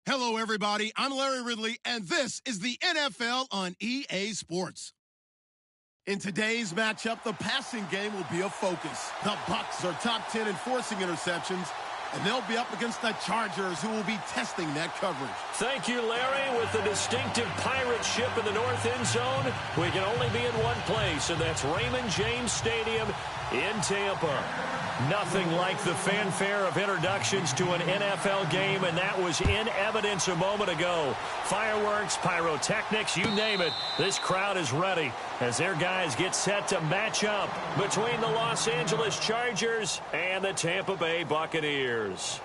Hello, everybody. I'm Larry Ridley, and this is the NFL on EA Sports. In today's matchup, the passing game will be a focus. The Bucs are top 10 in forcing interceptions, and they'll be up against the Chargers, who will be testing that coverage. Thank you, Larry. With the distinctive pirate ship in the north end zone, we can only be in one place, and that's Raymond James Stadium in Tampa. Nothing like the fanfare of introductions to an NFL game, and that was in evidence a moment ago. Fireworks, pyrotechnics, you name it. This crowd is ready as their guys get set to match up between the Los Angeles Chargers and the Tampa Bay Buccaneers.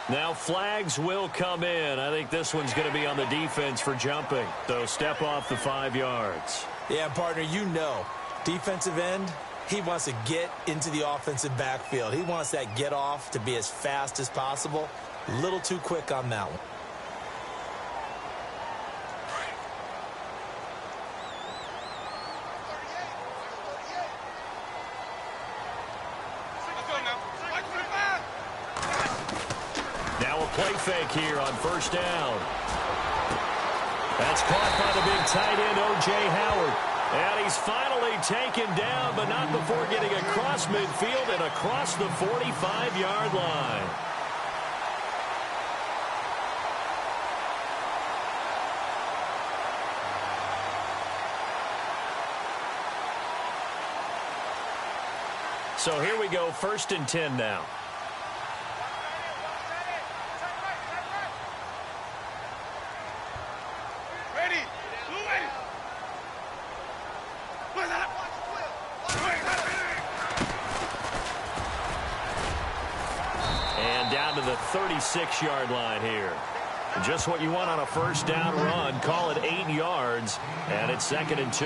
Now flags will come in. I think this one's going to be on the defense for jumping. So step off the 5 yards. Yeah, partner, you know, defensive end, he wants to get into the offensive backfield. He wants that get off to be as fast as possible. A little too quick on that one. Play fake here on first down. That's caught by the big tight end, O.J. Howard. And he's finally taken down, but not before getting across midfield and across the 45-yard line. So here we go, 1st and 10 now. Down to the 36-yard line here. Just what you want on a first down run. Call it 8 yards, and it's 2nd and 2.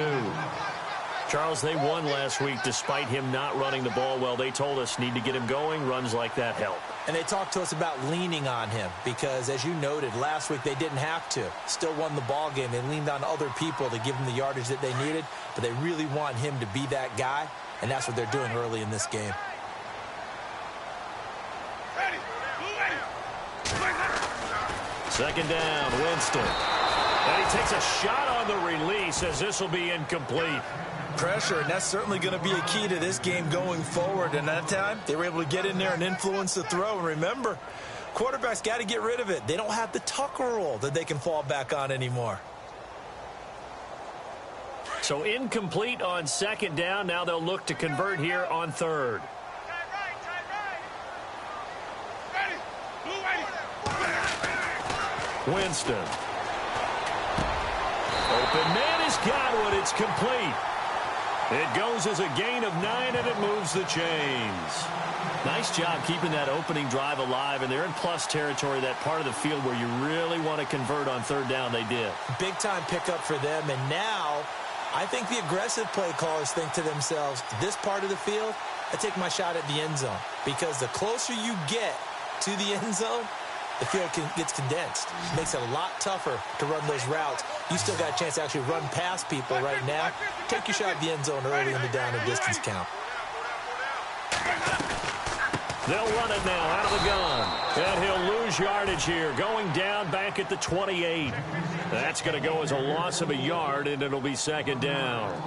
Charles, they won last week despite him not running the ball well. They told us need to get him going. Runs like that help. And they talked to us about leaning on him because, as you noted, last week they didn't have to. Still won the ball game. They leaned on other people to give them the yardage that they needed, but they really want him to be that guy, and that's what they're doing early in this game. Second down, Winston. And he takes a shot on the release as this will be incomplete. Pressure, and that's certainly going to be a key to this game going forward. And that time, they were able to get in there and influence the throw. And remember, quarterbacks got to get rid of it. They don't have the Tucker rule that they can fall back on anymore. So incomplete on 2nd down. Now they'll look to convert here on 3rd. Winston. Open man has got one. It's complete. It goes as a gain of 9, and it moves the chains. Nice job keeping that opening drive alive, and they're in plus territory, that part of the field where you really want to convert on 3rd down. They did. Big-time pickup for them, and now I think the aggressive play callers think to themselves, this part of the field, I take my shot at the end zone, because the closer you get to the end zone, the field gets condensed. It makes it a lot tougher to run those routes. You still got a chance to actually run past people right now. Take your shot at the end zone early in the down and distance count. They'll run it now out of the gun. And he'll lose yardage here. Going down back at the 28. That's going to go as a loss of a yard, and it'll be 2nd down.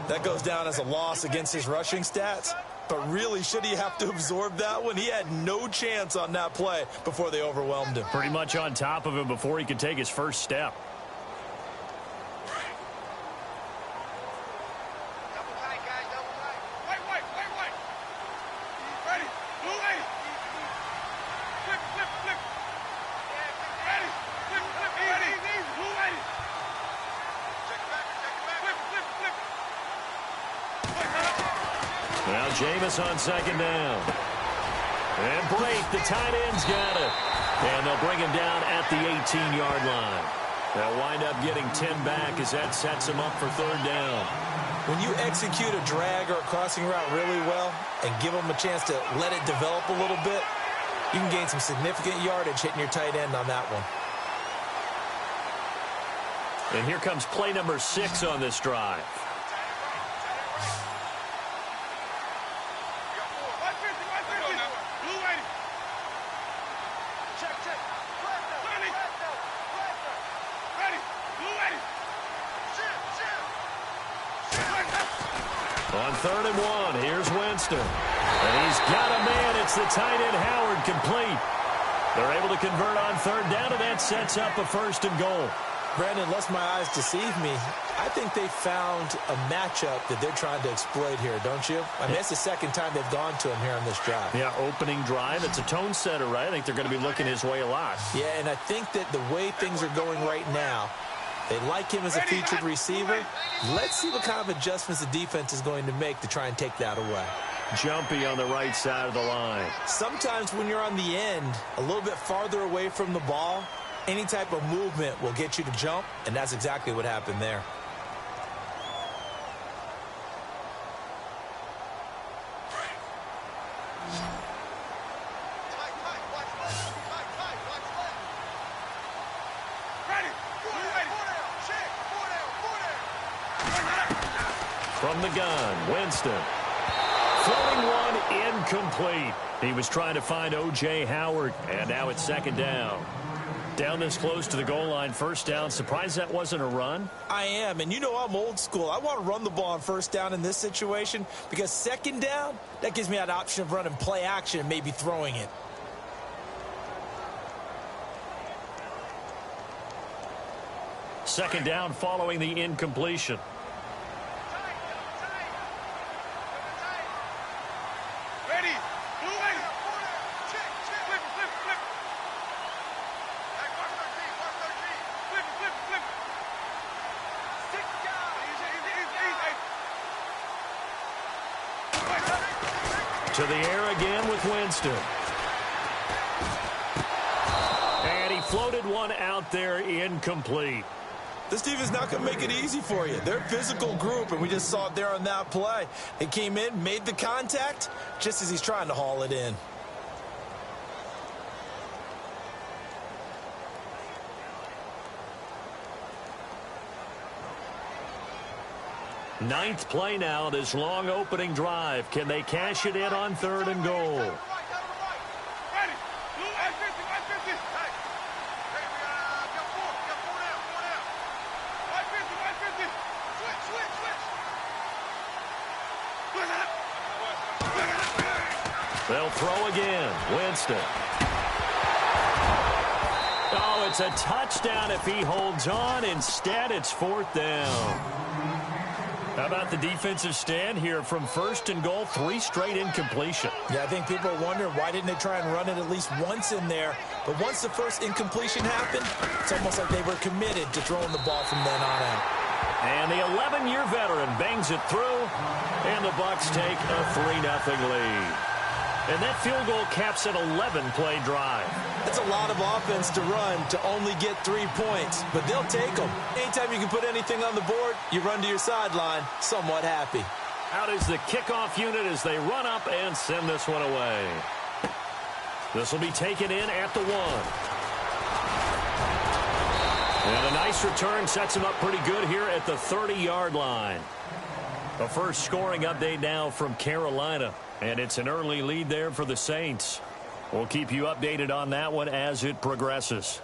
That goes down as a loss against his rushing stats. But really, should he have to absorb that one? He had no chance on that play before they overwhelmed him. Pretty much on top of him before he could take his first step. Now Jameis on second down. And Brate, the tight end's got it. And they'll bring him down at the 18-yard line. They'll wind up getting 10 back as that sets him up for third down. When you execute a drag or a crossing route really well and give them a chance to let it develop a little bit, you can gain some significant yardage hitting your tight end on that one. And here comes play number 6 on this drive. On 3rd and 1, here's Winston. And he's got a man. It's the tight end, Howard, complete. They're able to convert on 3rd down, and that sets up a 1st and goal. Brandon, lest my eyes deceive me, I think they found a matchup that they're trying to exploit here, don't you? I mean, it's the second time they've gone to him here on this drive. Yeah, opening drive. It's a tone setter, right? I think they're going to be looking his way a lot. Yeah, and I think that the way things are going right now, they like him as a featured receiver. Let's see what kind of adjustments the defense is going to make to try and take that away. Jumpy on the right side of the line. Sometimes when you're on the end, a little bit farther away from the ball, any type of movement will get you to jump, and that's exactly what happened there. From the gun, Winston. Floating one, incomplete. He was trying to find O.J. Howard, and now it's 2nd down. Down this close to the goal line, 1st down. Surprised that wasn't a run? I am, and you know I'm old school. I want to run the ball on 1st down in this situation because 2nd down, that gives me that option of running play action and maybe throwing it. Second down following the incompletion. To the air again with Winston. And he floated one out there, incomplete. This defense is not going to make it easy for you. They're a physical group, and we just saw it there on that play. They came in, made the contact, just as he's trying to haul it in. Ninth play now, this long opening drive. Can they cash it in on 3rd and goal? They'll throw again. Winston. Oh, it's a touchdown if he holds on. Instead, it's 4th down. How about the defensive stand here from 1st and goal, 3 straight incompletion. Yeah, I think people are wondering why didn't they try and run it at least once in there. But once the first incompletion happened, it's almost like they were committed to throwing the ball from then on out. And the 11-year veteran bangs it through, and the Bucs take a 3-0 lead. And that field goal caps an 11-play drive. That's a lot of offense to run to only get 3 points, but they'll take them. Anytime you can put anything on the board, you run to your sideline somewhat happy. Out is the kickoff unit as they run up and send this one away. This will be taken in at the 1. And a nice return sets him up pretty good here at the 30-yard line. The first scoring update now from Carolina. And it's an early lead there for the Saints. We'll keep you updated on that one as it progresses.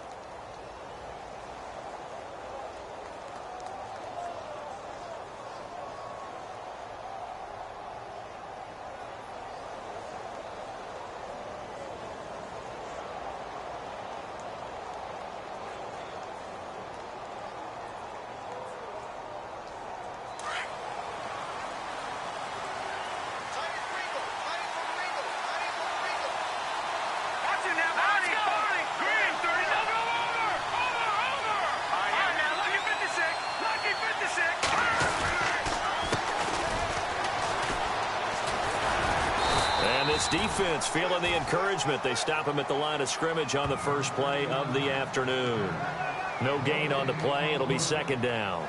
This defense feeling the encouragement. They stop him at the line of scrimmage on the first play of the afternoon. No gain on the play. It'll be second down.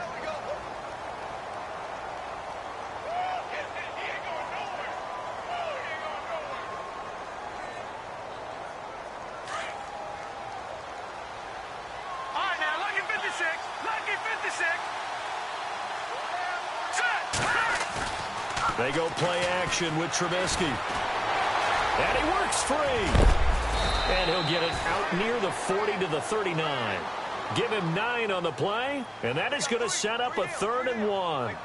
They go play action with Trubisky. And he works free. And he'll get it out near the 40 to the 39. Give him 9 on the play, and that is going to set up a 3rd and 1.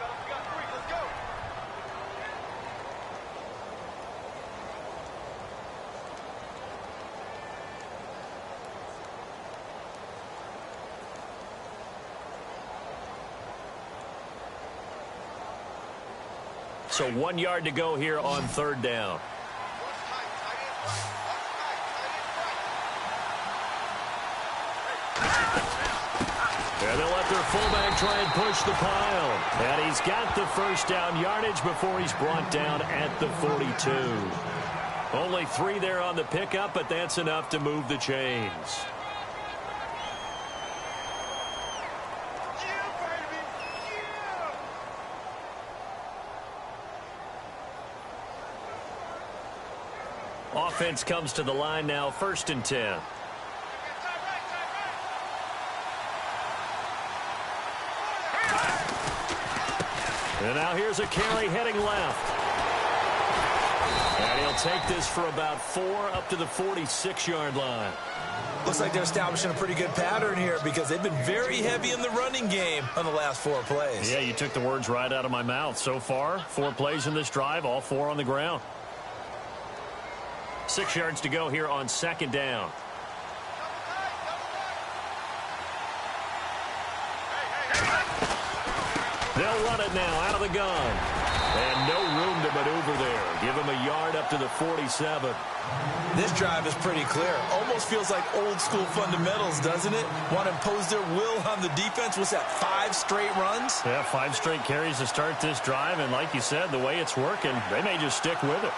So 1 yard to go here on 3rd down. And they'll let their fullback try and push the pile. And he's got the first down yardage before he's brought down at the 42. Only 3 there on the pickup, but that's enough to move the chains. Offense comes to the line now, 1st and 10. And now here's a carry heading left. And he'll take this for about 4 up to the 46-yard line. Looks like they're establishing a pretty good pattern here because they've been very heavy in the running game on the last 4 plays. Yeah, you took the words right out of my mouth. So far, 4 plays in this drive, all 4 on the ground. 6 yards to go here on 2nd down. They'll run it now out of the gun. And no room to maneuver there. Give him a yard up to the 47. This drive is pretty clear. Almost feels like old school fundamentals, doesn't it? Want to impose their will on the defense. What's that, 5 straight runs? Yeah, 5 straight carries to start this drive. And like you said, the way it's working, they may just stick with it.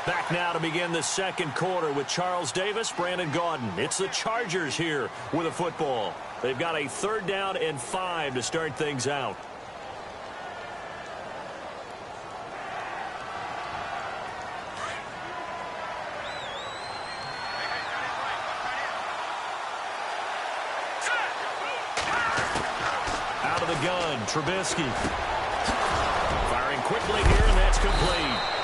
Back now to begin the 2nd quarter with Charles Davis, Brandon Gaudin. It's the Chargers here with a football. They've got a 3rd down and 5 to start things out. Out of the gun, Trubisky. Firing quickly here, and that's complete.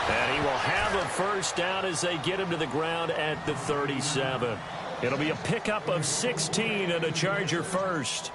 And he will have a 1st down as they get him to the ground at the 37. It'll be a pickup of 16 and a Charger 1st.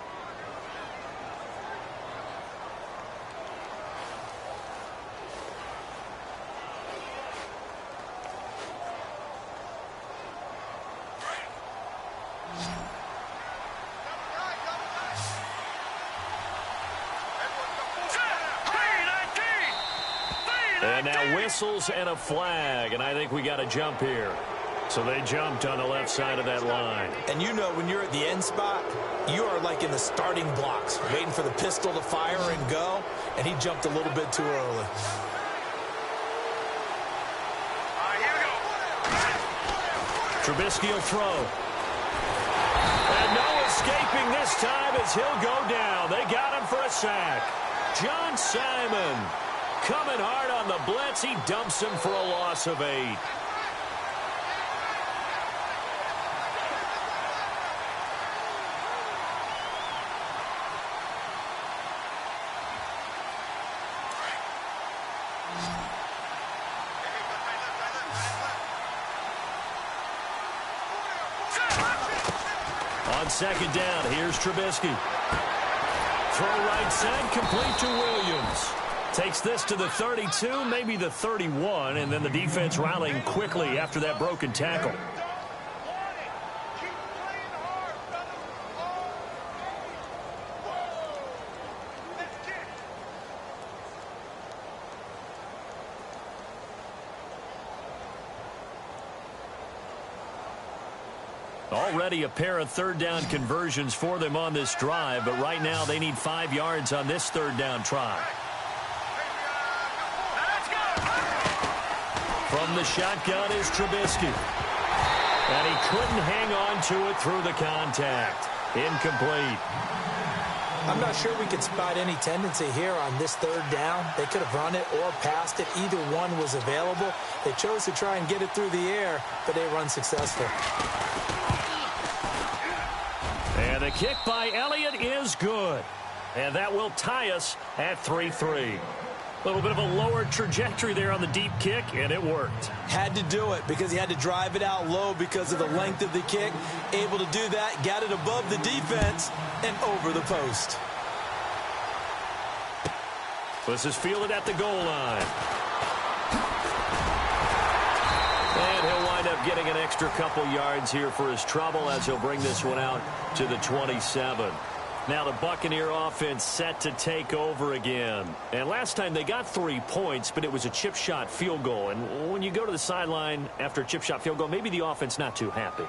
And now whistles and a flag, and I think we got a jump here. So they jumped on the left side of that line. And you know when you're at the end spot, you are like in the starting blocks, waiting for the pistol to fire and go, and he jumped a little bit too early. Here we go. Trubisky will throw. And no escaping this time as he'll go down. They got him for a sack. John Simon coming hard on the blitz. He dumps him for a loss of 8. On 2nd down, here's Trubisky. Throw right side, complete to Williams. Takes this to the 32, maybe the 31, and then the defense rallying quickly after that broken tackle. Already a pair of third down conversions for them on this drive, but right now they need 5 yards on this third down try. From the shotgun is Trubisky. And he couldn't hang on to it through the contact. Incomplete. I'm not sure we could spot any tendency here on this third down. They could have run it or passed it. Either one was available. They chose to try and get it through the air, but they were unsuccessful. And the kick by Elliott is good. And that will tie us at 3-3. A little bit of a lower trajectory there on the deep kick, and it worked. Had to do it because he had to drive it out low because of the length of the kick. Able to do that, got it above the defense, and over the post. This is fielded at the goal line. And he'll wind up getting an extra couple yards here for his trouble as he'll bring this one out to the 27. Now the Buccaneer offense set to take over again. And last time they got 3 points, but it was a chip shot field goal. And when you go to the sideline after a chip shot field goal, maybe the offense not too happy.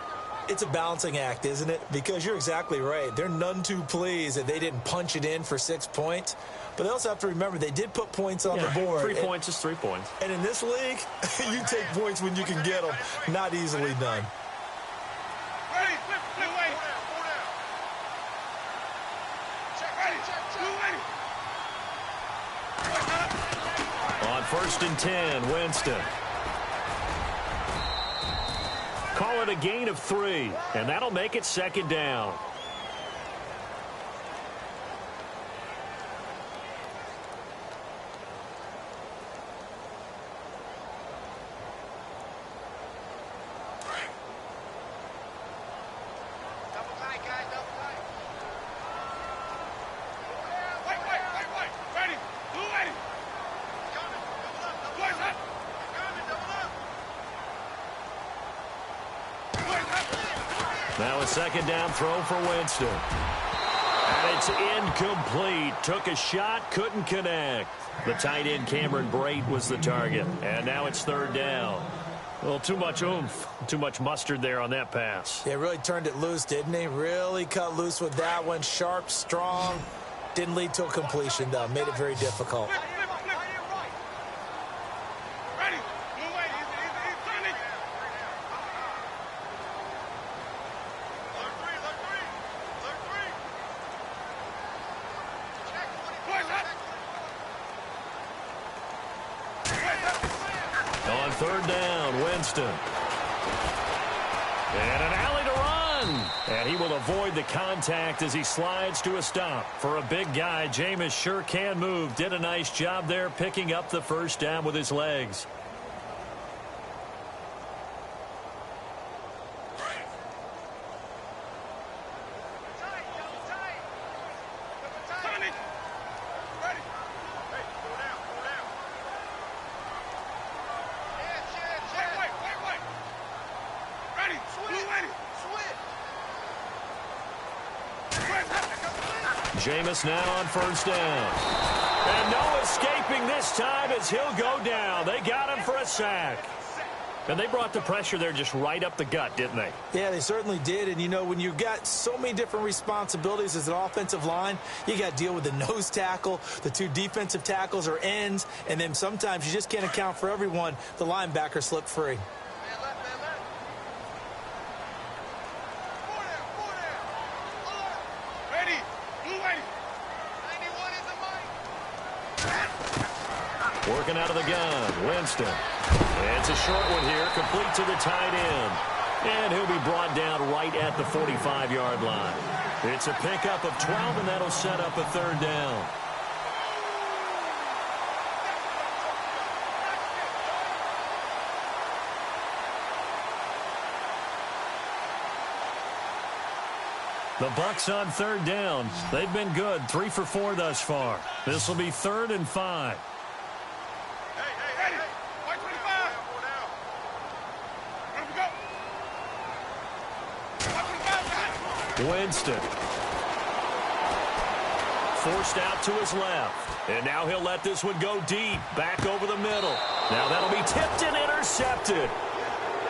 It's a balancing act, isn't it? Because you're exactly right. They're none too pleased that they didn't punch it in for 6 points. But they also have to remember they did put points on the board. 3 points is 3 points. And in this league, you take points when you can get them. Not easily done. On 1st and 10, Winston. Call it a gain of 3, and that'll make it 2nd down. Now a 2nd down throw for Winston. And it's incomplete. Took a shot, couldn't connect. The tight end Cameron Brate was the target. And now it's 3rd down. A little too much oomph, too much mustard there on that pass. Yeah, really turned it loose, didn't he? Really cut loose with that one. Sharp, strong. Didn't lead to a completion, though. Made it very difficult. On 3rd down, Winston. And an alley to run. And he will avoid the contact as he slides to a stop. For a big guy, Jameis sure can move. Did a nice job there picking up the 1st down with his legs. Jameis now on 1st down. And no escaping this time as he'll go down. They got him for a sack. And they brought the pressure there just right up the gut, didn't they? Yeah, they certainly did. And, you know, when you've got so many different responsibilities as an offensive line, you got to deal with the nose tackle, the 2 defensive tackles or ends, and then sometimes you just can't account for everyone. The linebacker slipped free. Working out of the gun, Winston. And it's a short one here, complete to the tight end. And he'll be brought down right at the 45-yard line. It's a pickup of 12, and that'll set up a 3rd down. The Bucs on 3rd down. They've been good, 3 for 4 thus far. This will be 3rd and 5. Winston. Forced out to his left. And now he'll let this one go deep. Back over the middle. Now that'll be tipped and intercepted.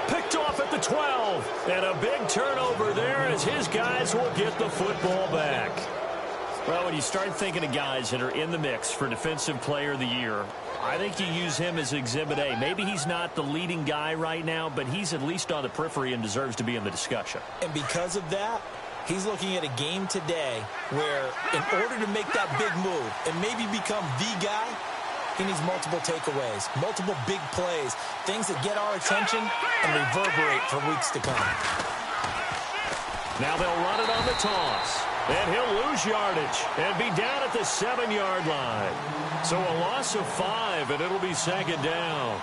Picked off at the 12. And a big turnover there as his guys will get the football back. Well, when you start thinking of guys that are in the mix for Defensive Player of the Year, I think you use him as Exhibit A. Maybe he's not the leading guy right now, but he's at least on the periphery and deserves to be in the discussion. And because of that, he's looking at a game today where in order to make that big move and maybe become the guy, he needs multiple takeaways, multiple big plays, things that get our attention and reverberate for weeks to come. Now they'll run it on the toss. And he'll lose yardage and be down at the 7-yard line. So a loss of 5, and it'll be second down.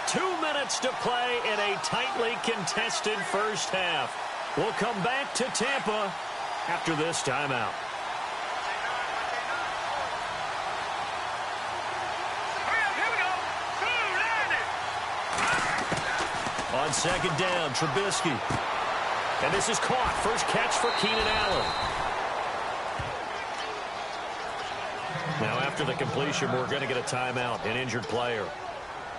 Two minutes to play in a tightly contested first half. We'll come back to Tampa after this timeout. On second down, Trubisky. And this is caught. First catch for Keenan Allen. Now after the completion, we're going to get a timeout, an injured player.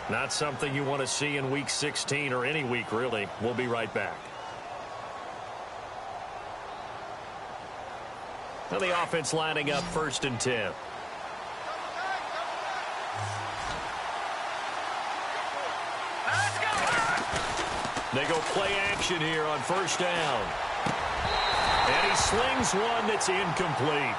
Not something you want to see in Week 16 or any week, really. We'll be right back. Now the offense lining up 1st and 10. They go play action here on 1st down. And he slings one that's incomplete.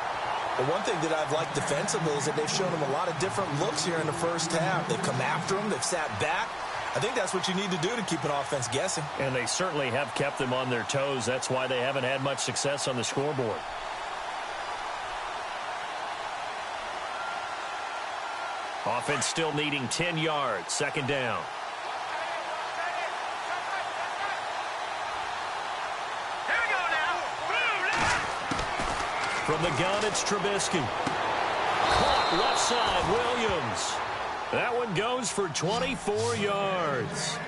Well, one thing that I've liked defensively is that they've shown him a lot of different looks here in the first half. They've come after him. They've sat back. I think that's what you need to do to keep an offense guessing. And they certainly have kept them on their toes. That's why they haven't had much success on the scoreboard. Offense still needing 10 yards. 2nd down. From the gun, it's Trubisky. Caught left side, Williams. That one goes for 24 yards.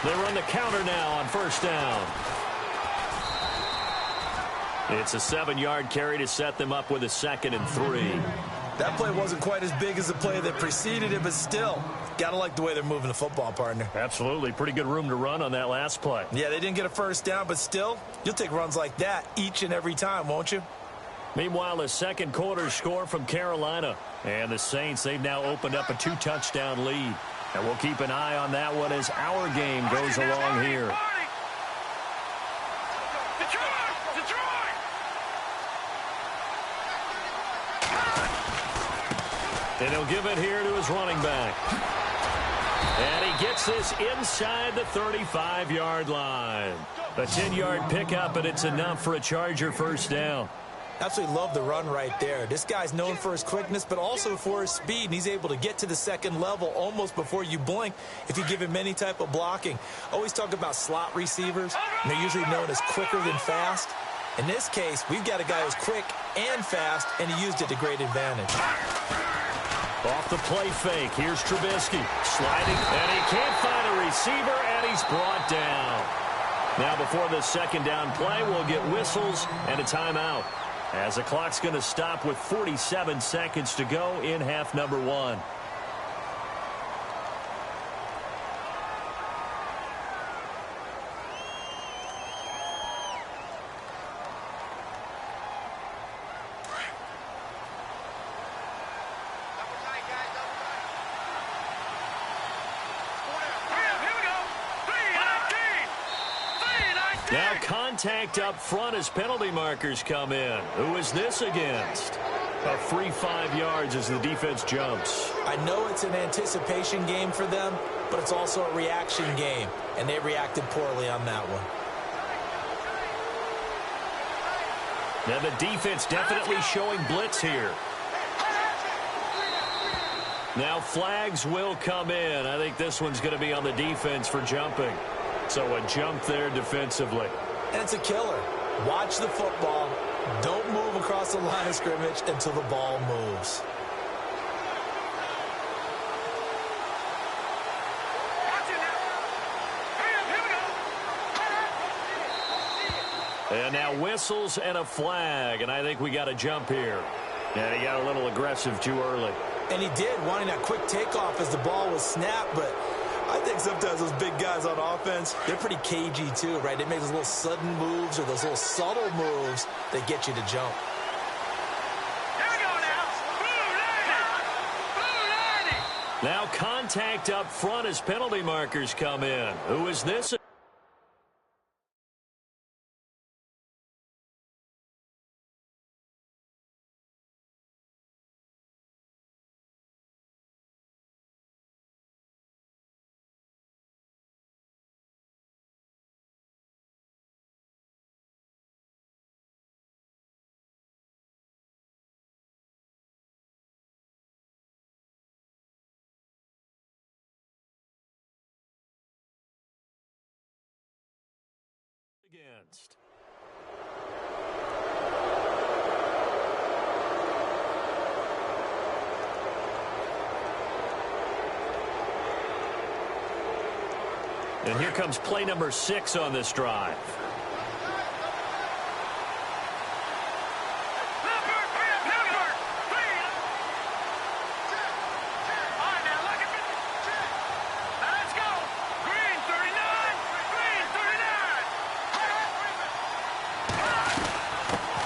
They run the counter now on 1st down. It's a 7-yard carry to set them up with a 2nd and 3. That play wasn't quite as big as the play that preceded it, but still, got to like the way they're moving the football, partner. Absolutely. Pretty good room to run on that last play. Yeah, they didn't get a 1st down, but still, you'll take runs like that each and every time, won't you? Meanwhile, the second quarter score from Carolina. And the Saints, they've now opened up a 2-touchdown lead. And we'll keep an eye on that one as our game goes along here. And he'll give it here to his running back. And he gets this inside the 35-yard line. A 10-yard pickup, and it's enough for a Charger 1st down. Absolutely love the run right there. This guy's known for his quickness, but also for his speed, and he's able to get to the 2nd level almost before you blink if you give him any type of blocking. Always talk about slot receivers, and they're usually known as quicker than fast. In this case, we've got a guy who's quick and fast, and he used it to great advantage. Off the play fake, here's Trubisky sliding, and he can't find a receiver, and he's brought down. Now before the 2nd down play, we'll get whistles and a timeout, as the clock's going to stop with 47 seconds to go in half number 1. Now contact up front as penalty markers come in. Who is this against? A free 5 yards as the defense jumps. I know it's an anticipation game for them, but it's also a reaction game, and they reacted poorly on that one. Now the defense definitely showing blitz here. Now flags will come in. I think this one's going to be on the defense for jumping. So a jump there defensively. And it's a killer. Watch the football. Don't move across the line of scrimmage until the ball moves. And now whistles and a flag, and I think we got a jump here. And he got a little aggressive too early. And he did, wanting that quick takeoff as the ball was snapped, but I think sometimes those big guys on offense, they're pretty cagey too, right? They make those little sudden moves or those little subtle moves that get you to jump. Here we go now. Now contact up front as penalty markers come in. Who is this? Against. And here comes play number 6 on this drive.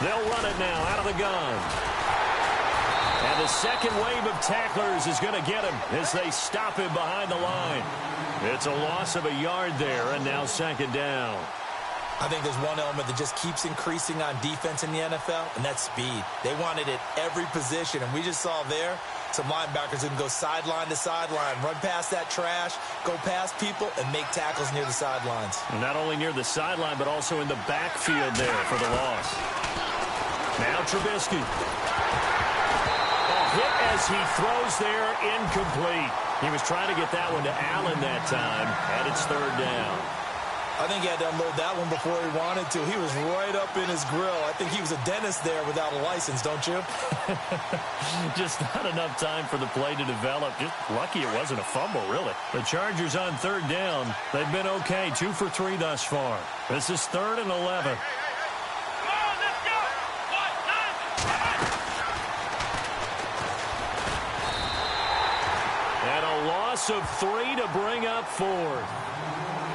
They'll run it now out of the gun. And the second wave of tacklers is going to get him as they stop him behind the line. It's a loss of a yard there, and now second down. I think there's one element that just keeps increasing on defense in the NFL, and that's speed. They want it at every position, and we just saw there some linebackers who can go sideline to sideline, run past that trash, go past people, and make tackles near the sidelines. And not only near the sideline, but also in the backfield there for the loss. Now Trubisky. A hit as he throws there, incomplete. He was trying to get that one to Allen that time, and it's third down. I think he had to unload that one before he wanted to. He was right up in his grill. I think he was a dentist there without a license, don't you? Just not enough time for the play to develop. Just lucky it wasn't a fumble, really. The Chargers on third down. They've been okay, 2 for 3 thus far. This is 3rd and 11. Of 3 to bring up 4th.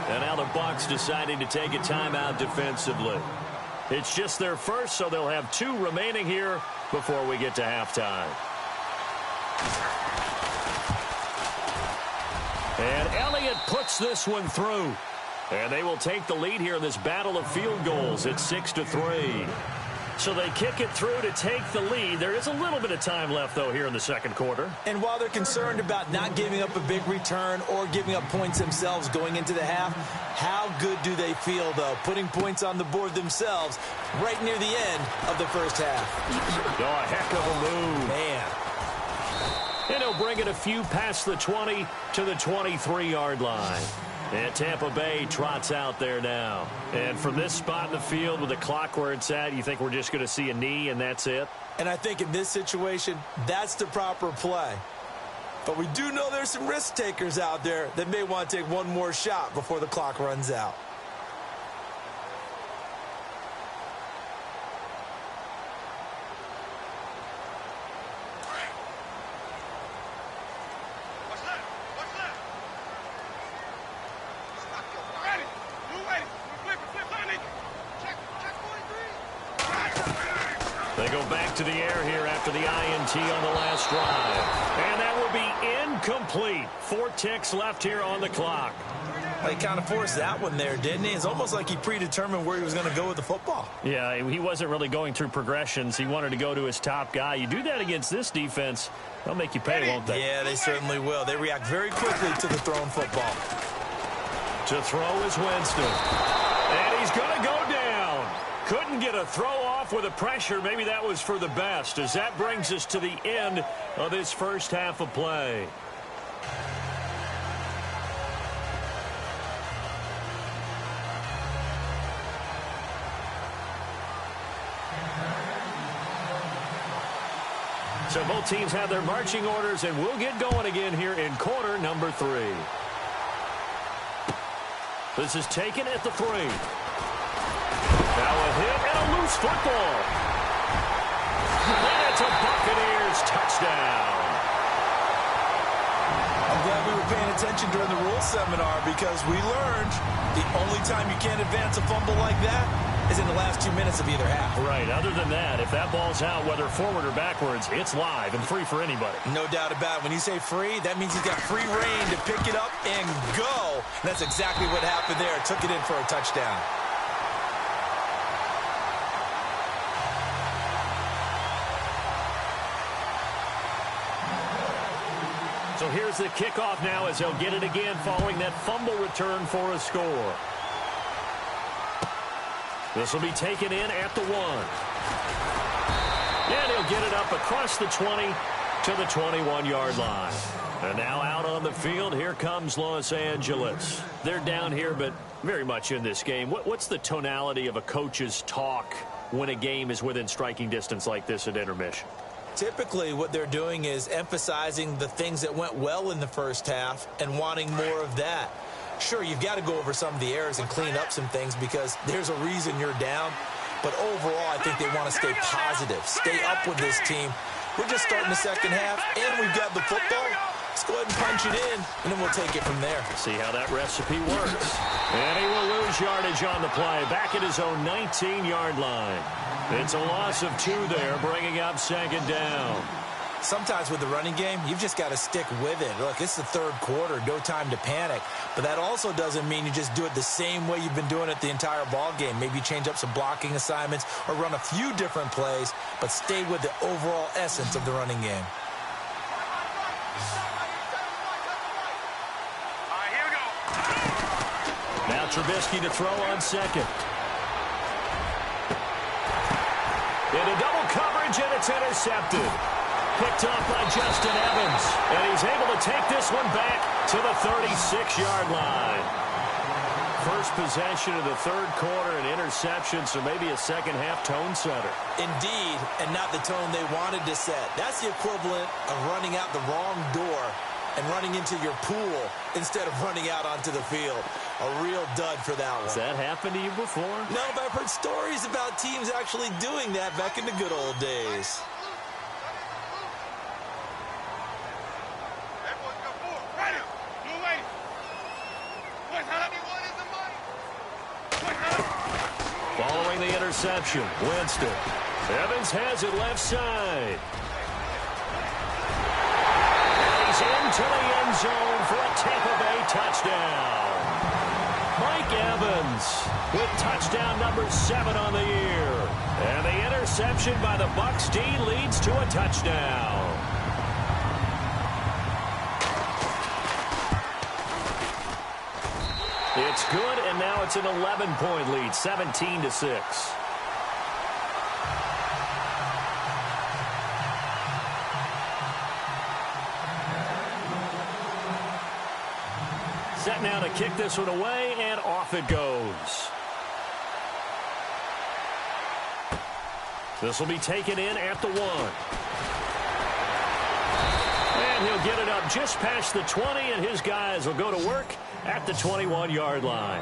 And now the Bucs deciding to take a timeout defensively. It's just their first, so they'll have 2 remaining here before we get to halftime. And Elliott puts this one through. And they will take the lead here in this battle of field goals at 6-3. So they kick it through to take the lead. There is a little bit of time left, though, here in the second quarter. And while they're concerned about not giving up a big return or giving up points themselves going into the half, how good do they feel, though, putting points on the board themselves right near the end of the first half? Oh, a heck of a move. Man. And he'll bring it a few past the 20 to the 23-yard line. And Tampa Bay trots out there now. And from this spot in the field with the clock where it's at, you think we're just going to see a knee and that's it? And I think in this situation, that's the proper play. But we do know there's some risk takers out there that may want to take one more shot before the clock runs out. They go back to the air here after the INT on the last drive. And that will be incomplete. 4 ticks left here on the clock. He kind of forced that one there, didn't he? It's almost like he predetermined where he was going to go with the football. Yeah, he wasn't really going through progressions. He wanted to go to his top guy. You do that against this defense, they'll make you pay, won't they? Yeah, they certainly will. They react very quickly to the thrown football. To throw is Winston. And he's going to go down. Couldn't get a throw off off with the pressure. Maybe that was for the best, as that brings us to the end of this first half of play. So both teams have their marching orders, and we'll get going again here in quarter number 3. This is taken at the 3. Now a hit and a loose football. And it's a Buccaneers touchdown. I'm glad we were paying attention during the rules seminar, because we learned the only time you can't advance a fumble like that is in the last 2 minutes of either half. Right. Other than that, if that ball's out, whether forward or backwards, it's live and free for anybody. No doubt about it. When you say free, that means he's got free reign to pick it up and go. And that's exactly what happened there. Took it in for a touchdown. So here's the kickoff now, as they'll get it again following that fumble return for a score. This will be taken in at the 1. And he'll get it up across the 20 to the 21-yard line. And now out on the field, here comes Los Angeles. They're down here, but very much in this game. What's the tonality of a coach's talk when a game is within striking distance like this at intermission? Typically, what they're doing is emphasizing the things that went well in the first half and wanting more of that. Sure, you've got to go over some of the errors and clean up some things, because there's a reason you're down. But overall, I think they want to stay positive, stay up with this team. We're just starting the second half, and we've got the football. Let's go ahead and punch it in, and then we'll take it from there. See how that recipe works. And he will lose yardage on the play, back at his own 19-yard line. It's a loss of 2 there, bringing up second down. Sometimes with the running game, you've just got to stick with it. Look, it's the third quarter, no time to panic. But that also doesn't mean you just do it the same way you've been doing it the entire ball game. Maybe change up some blocking assignments or run a few different plays, but stay with the overall essence of the running game. All right, here we go. Now Trubisky to throw on second. Into double coverage, and it's intercepted. Picked off by Justin Evans. And he's able to take this one back to the 36-yard line. First possession of the third quarter, an interception, so maybe a second-half tone setter. Indeed, and not the tone they wanted to set. That's the equivalent of running out the wrong door and running into your pool instead of running out onto the field. A real dud for that one. Has that happened to you before? No, but I've heard stories about teams actually doing that back in the good old days. Following the interception, Winston. Evans has it left side. And he's into the end zone for a Tampa Bay touchdown. Mike Evans with touchdown number 7 on the year. And the interception by the Bucs D leads to a touchdown. It's good, and now it's an 11-point lead, 17-6. Set now to kick this one away, and off it goes. This will be taken in at the 1. And he'll get it up just past the 20, and his guys will go to work at the 21-yard line.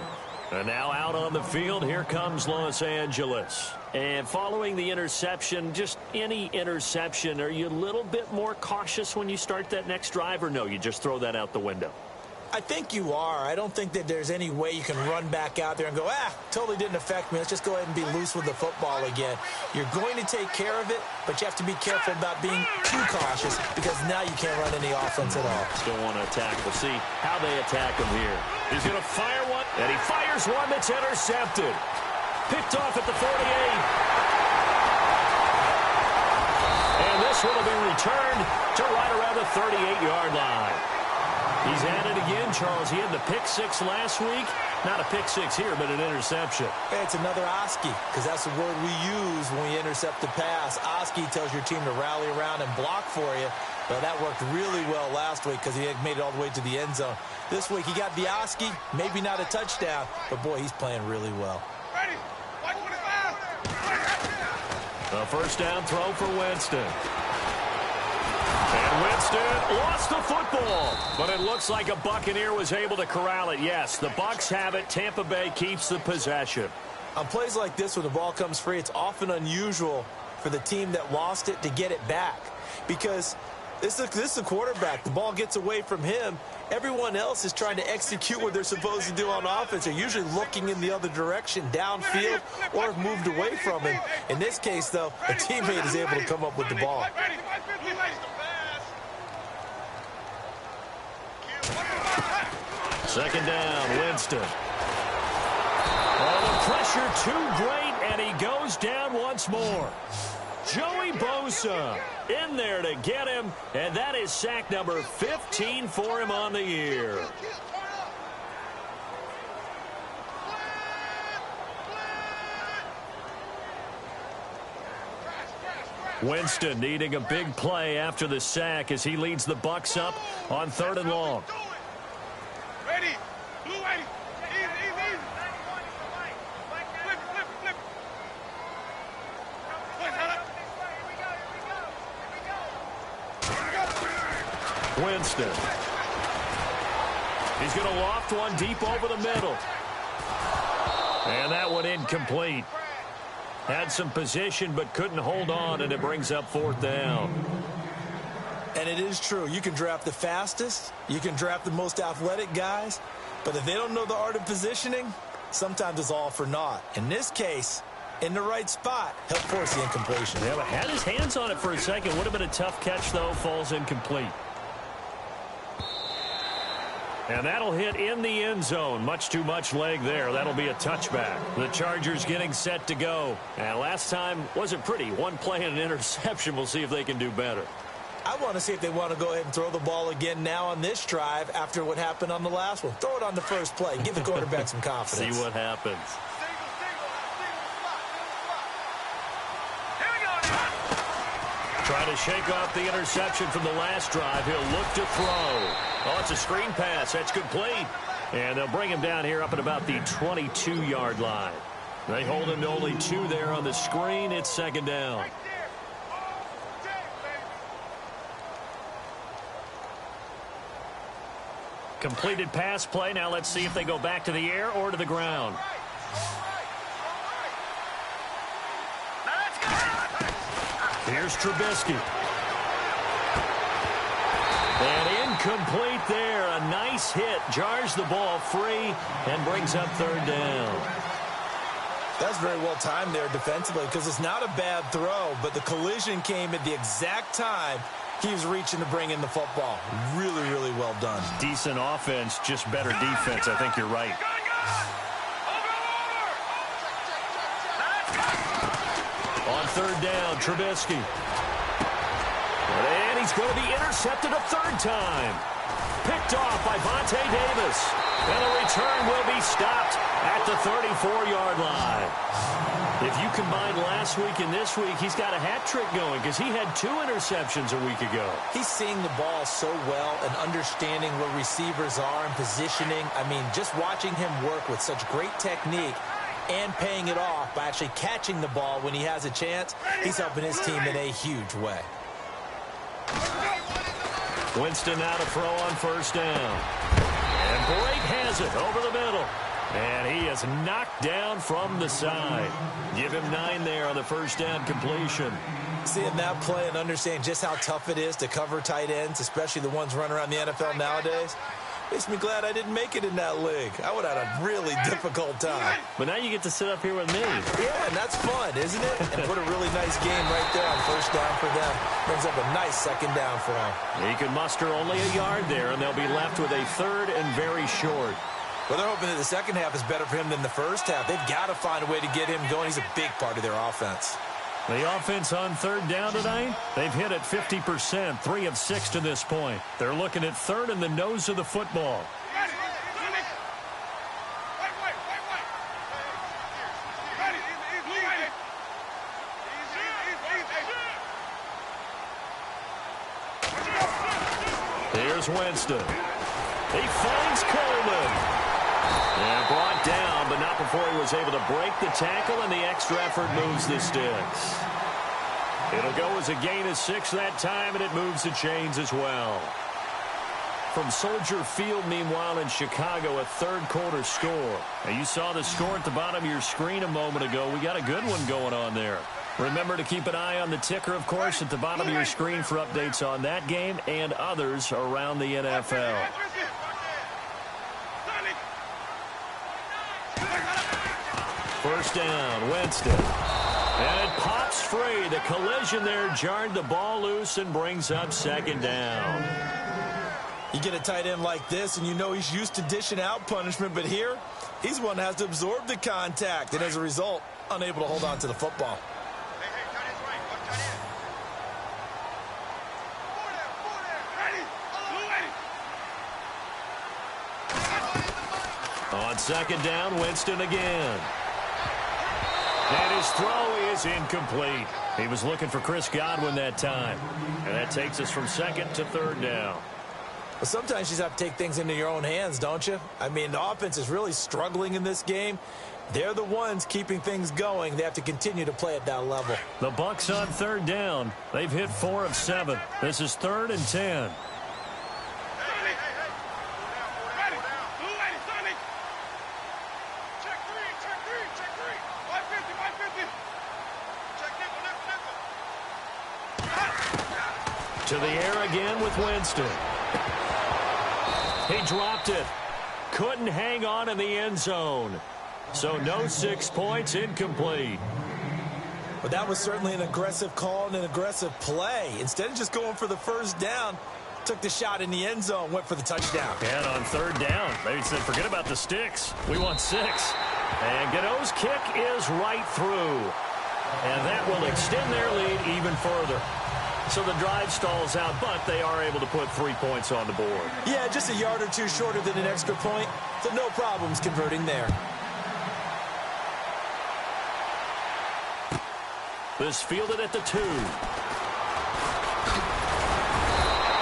And now out on the field, here comes Los Angeles. And following the interception, just any interception, are you a little bit more cautious when you start that next drive, or no, you just throw that out the window? I think you are. I don't think that there's any way you can run back out there and go, totally didn't affect me. Let's just go ahead and be loose with the football again. You're going to take care of it, but you have to be careful about being too cautious, because now you can't run any offense at all. Still want to attack. We'll see how they attack him here. He's going to fire one, and he fires one that's intercepted. Picked off at the 48. And this one will be returned to right around the 38-yard line. He's at it again, Charles. He had the pick 6 last week. Not a pick six here, but an interception. Hey, it's another Oski, because that's the word we use when we intercept the pass. Oski tells your team to rally around and block for you. Well, that worked really well last week because he had made it all the way to the end zone. This week he got the Oski, maybe not a touchdown, but boy, he's playing really well. A first down throw for Winston. And Winston lost the football. But it looks like a Buccaneer was able to corral it. Yes, the Bucs have it. Tampa Bay keeps the possession. On plays like this, when the ball comes free, it's often unusual for the team that lost it to get it back. Because this is a quarterback. The ball gets away from him. Everyone else is trying to execute what they're supposed to do on offense. They're usually looking in the other direction, downfield, or have moved away from him. In this case, though, a teammate is able to come up with the ball. Second down, Winston. Oh, the pressure too great, and he goes down once more. Joey Bosa in there to get him, and that is sack number 15 for him on the year. Winston needing a big play after the sack as he leads the Bucs up on 3rd and long. Ready. Blue, ready. Easy. Flip. Winston. He's going to loft one deep over the middle. And that one incomplete. Had some position but couldn't hold on, and it brings up 4th down. And it is true. You can draft the fastest. You can draft the most athletic guys. But if they don't know the art of positioning, sometimes it's all for naught. In this case, in the right spot, he'll force the incompletion. Yeah, but had his hands on it for a second. Would have been a tough catch, though. Falls incomplete. And that'll hit in the end zone. Much too much leg there. That'll be a touchback. The Chargers getting set to go. And last time wasn't pretty. One play and an interception. We'll see if they can do better. I want to see if they want to go ahead and throw the ball again now on this drive after what happened on the last one. Throw it on the first play. Give the quarterback some confidence. See what happens. Trying to shake off the interception from the last drive. He'll look to throw. Oh, it's a screen pass. That's complete. And they'll bring him down here up at about the 22-yard line. They hold him to only 2 there on the screen. It's 2nd down. Completed pass play. Now let's see if they go back to the air or to the ground. Here's Trubisky. And incomplete there. A nice hit. Jars the ball free and brings up 3rd down. That's very well timed there defensively because it's not a bad throw, but the collision came at the exact time he was reaching to bring in the football. Really, really well done. Decent offense, just better defense. I think you're right. On 3rd down, Trubisky. And he's going to be intercepted a 3rd time. Picked off by Vontae Davis. And the return will be stopped at the 34-yard line. If you combine last week and this week, he's got a hat trick going because he had 2 interceptions a week ago. He's seeing the ball so well and understanding where receivers are and positioning. I mean, just watching him work with such great technique and paying it off by actually catching the ball when he has a chance, he's helping his team in a huge way. Winston now to throw on 1st down. And Blake has it over the middle. And he is knocked down from the side. Give him 9 there on the 1st down completion. Seeing that play and understanding just how tough it is to cover tight ends, especially the ones running around the NFL nowadays, makes me glad I didn't make it in that league. I would have had a really difficult time. But now you get to sit up here with me. Yeah, and that's fun, isn't it? And put a really nice game right there on 1st down for them. Brings up a nice 2nd down for them. He can muster only a yard there, and they'll be left with a 3rd and very short. Well, they're hoping that the second half is better for him than the first half. They've got to find a way to get him going. He's a big part of their offense. The offense on 3rd down tonight, they've hit it 50%, 3 of 6 to this point. They're looking at 3rd in the nose of the football. Here's Winston. He finds Coleman. And brought down, but not before he was able to break the tackle, and the extra effort moves the sticks. It'll go as a gain of 6 that time, and it moves the chains as well. From Soldier Field, meanwhile, in Chicago, a third-quarter score. Now, you saw the score at the bottom of your screen a moment ago. We got a good one going on there. Remember to keep an eye on the ticker, of course, at the bottom of your screen for updates on that game and others around the NFL. First down, Winston. And it pops free. The collision there jarred the ball loose and brings up second down. You get a tight end like this, and you know he's used to dishing out punishment, but here, he's one that has to absorb the contact, and as a result, unable to hold on to the football. On second down, Winston again. And his throw is incomplete. He was looking for Chris Godwin that time. And that takes us from second to third down. Well, sometimes you just have to take things into your own hands, don't you? I mean, the offense is really struggling in this game. They're the ones keeping things going. They have to continue to play at that level. The Bucs on third down. They've hit 4 of 7. This is 3rd and 10. To the air again with Winston. He dropped it. Couldn't hang on in the end zone. So no 6 points, incomplete. But that was certainly an aggressive call and an aggressive play. Instead of just going for the first down, took the shot in the end zone, went for the touchdown. And on third down, they said, forget about the sticks. We want 6. And Gano's kick is right through. And that will extend their lead even further. So the drive stalls out, but they are able to put 3 points on the board. Yeah, just a yard or two shorter than an extra point, so no problems converting there. This fielded at the 2.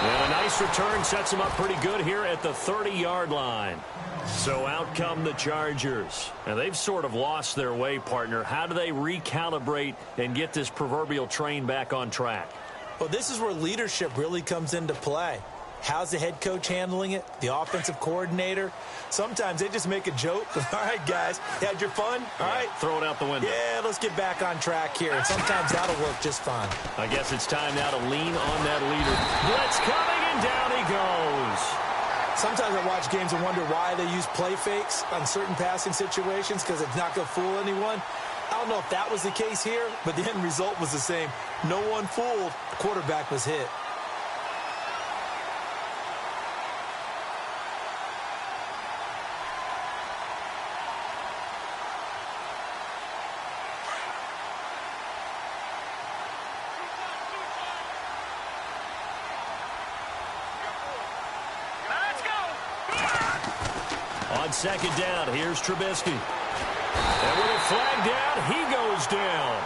And a nice return sets them up pretty good here at the 30-yard line. So out come the Chargers. And they've sort of lost their way, partner. How do they recalibrate and get this proverbial train back on track? Well, this is where leadership really comes into play. How's the head coach handling it? The offensive coordinator? Sometimes they just make a joke. All right, guys, you had your fun? All right. Throw it out the window. Yeah, let's get back on track here. And sometimes that'll work just fine. I guess it's time now to lean on that leader. Blitz coming, and down he goes. Sometimes I watch games and wonder why they use play fakes on certain passing situations, because it's not going to fool anyone. I don't know if that was the case here, but the end result was the same. No one fooled. The quarterback was hit. On second down, here's Trubisky. And with a flag down, he goes down.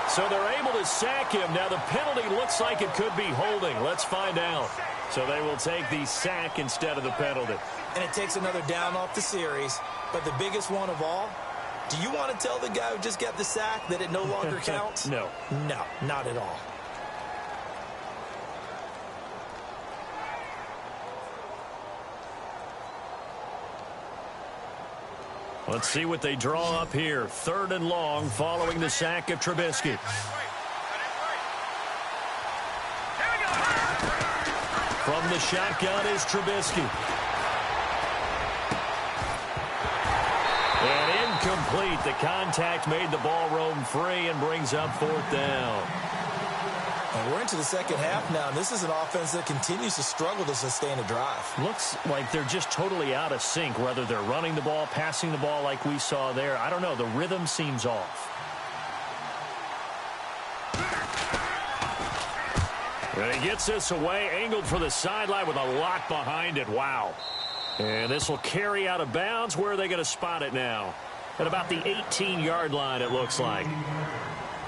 So they're able to sack him. Now the penalty looks like it could be holding. Let's find out. So they will take the sack instead of the penalty. And it takes another down off the series. But the biggest one of all, do you want to tell the guy who just got the sack that it no longer counts? No. No, not at all. Let's see what they draw up here. 3rd and long following the sack of Trubisky. From the shotgun is Trubisky. And incomplete. The contact made the ball roam free and brings up 4th down. And we're into the second half now, and this is an offense that continues to struggle to sustain a drive. Looks like they're just totally out of sync, whether they're running the ball, passing the ball like we saw there. I don't know. The rhythm seems off. And he gets this away, angled for the sideline with a lot behind it. Wow. And this will carry out of bounds. Where are they going to spot it now? At about the 18-yard line, it looks like.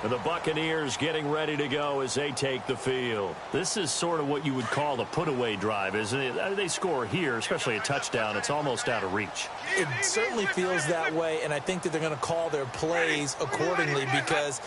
The Buccaneers getting ready to go as they take the field. This is sort of what you would call the put-away drive, isn't it? They score here, especially a touchdown. It's almost out of reach. It certainly feels that way, and I think that they're going to call their plays accordingly because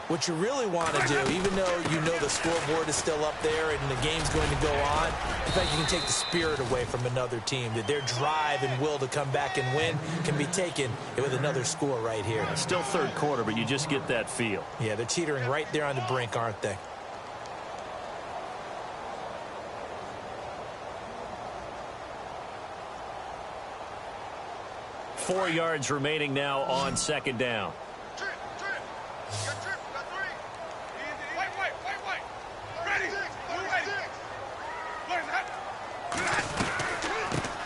what you really want to do, even though you know the scoreboard is still up there and the game's going to go on, in fact, you can take the spirit away from another team. That their drive and will to come back and win can be taken with another score right here. Still third quarter, but you just get that feel. Yeah, they're teetering right there on the brink, aren't they? Four yards remaining now on second down.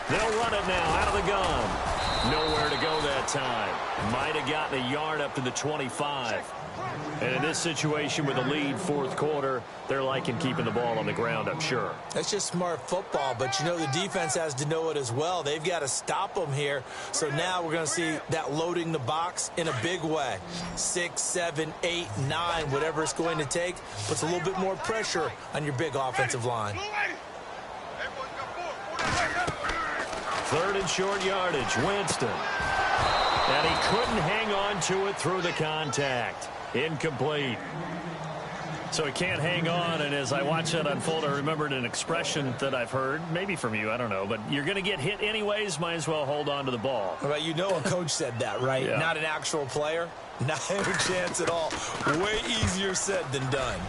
They'll run it now out of the gun. Nowhere to go that time. Might have gotten a yard up to the 25. And in this situation with a lead fourth quarter, they're liking keeping the ball on the ground, I'm sure. That's just smart football, but you know the defense has to know it as well. They've got to stop them here. So now we're going to see that loading the box in a big way. 6, 7, 8, 9, whatever it's going to take, puts a little bit more pressure on your big offensive line. Third and short yardage, Winston. And he couldn't hang on to it through the contact. Incomplete. So he can't hang on, and as I watch that unfold, I remembered an expression that I've heard, maybe from you, I don't know, but you're going to get hit anyways, might as well hold on to the ball. Well, you know a coach said that, right? Yeah. Not an actual player. Not a chance at all. Way easier said than done.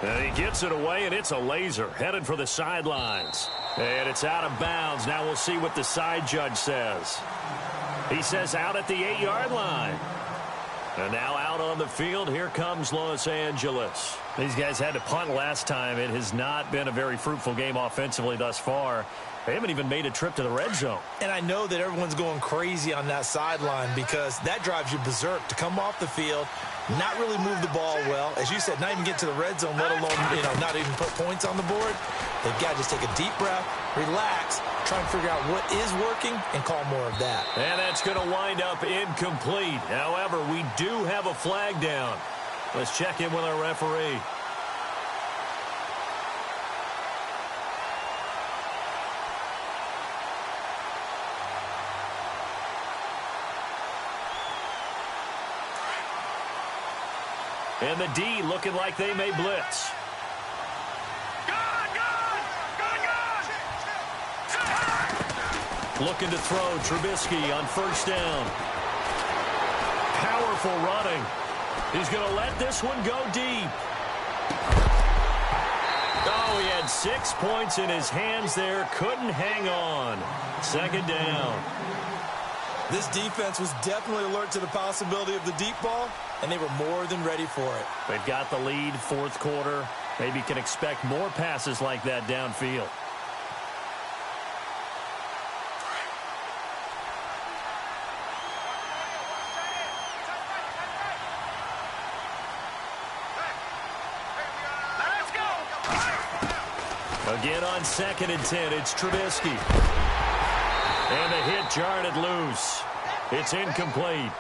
And he gets it away, and it's a laser, headed for the sidelines. And it's out of bounds. Now we'll see what the side judge says. He says out at the 8-yard line. And now out on the field, here comes Los Angeles. These guys had to punt last time. It has not been a very fruitful game offensively thus far. They haven't even made a trip to the red zone. And I know that everyone's going crazy on that sideline because that drives you berserk to come off the field, not really move the ball well. As you said, not even get to the red zone, let alone, not even put points on the board. They've got to just take a deep breath, relax, try and figure out what is working, and call more of that. And that's going to wind up incomplete. However, we do have a flag down. Let's check in with our referee. And the D looking like they may blitz. Looking to throw Trubisky on first down. Powerful running. He's going to let this one go deep. Oh, he had 6 points in his hands there. Couldn't hang on. Second down. This defense was definitely alert to the possibility of the deep ball, and they were more than ready for it. They've got the lead, fourth quarter. Maybe can expect more passes like that downfield. Again on 2nd and 10, it's Trubisky. And the hit jarred loose. It's incomplete.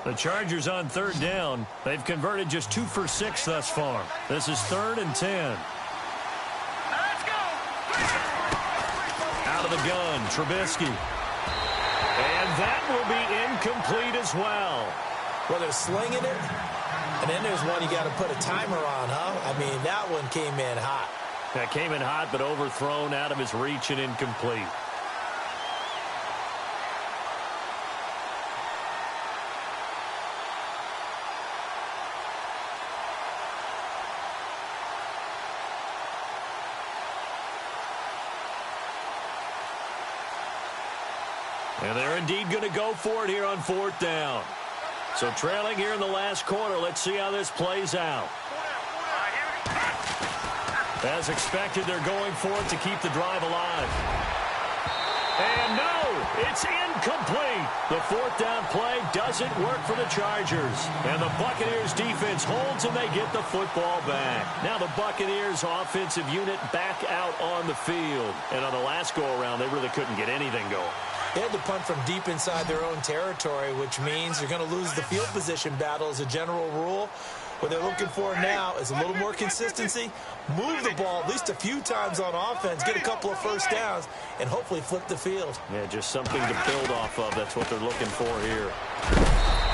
The Chargers on third down. They've converted just 2 for 6 thus far. This is 3rd and 10. Let's go! Out of the gun, Trubisky. And that will be incomplete as well. Well, they're slinging it, and then there's one you got to put a timer on, huh? I mean, that one came in hot. That came in hot, but overthrown out of his reach and incomplete. And they're indeed going to go for it here on 4th down. So trailing here in the last quarter. Let's see how this plays out. As expected, they're going for it to keep the drive alive. And no, it's incomplete. The fourth down play doesn't work for the Chargers. And the Buccaneers defense holds and they get the football back. Now the Buccaneers offensive unit back out on the field. And on the last go-around, they really couldn't get anything going. They had to punt from deep inside their own territory, which means you're going to lose the field position battle as a general rule. What they're looking for now is a little more consistency, move the ball at least a few times on offense, get a couple of first downs, and hopefully flip the field. Yeah, just something to build off of. That's what they're looking for here.